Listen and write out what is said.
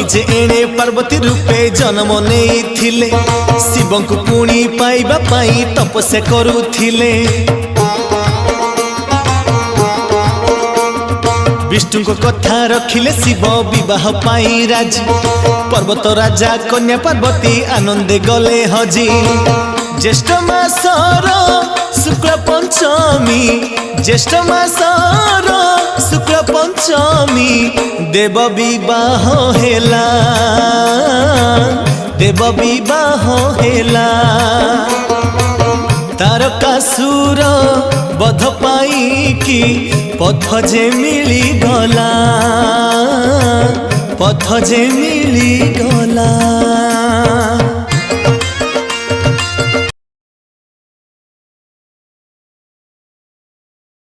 सती जे एणे पार्वती रूपे जन्म नेइथिले शिव को पुणी पाइबा पाई तपस्या करुथिले। विष्णु को कथा रखिले शिव विवाह पाई राजी। पर्वत राजा कन्या पार्वती आनंदे गले हजी। ज्येष्ठ मासर शुक्ल पंचमी ज्येष्ठ मासर शुक्ल पंचमी देव विवाह हेला देव विवाह हेला। तारकासुर बध पाई कि पथ जे मिली गला पथ जे मिली गला।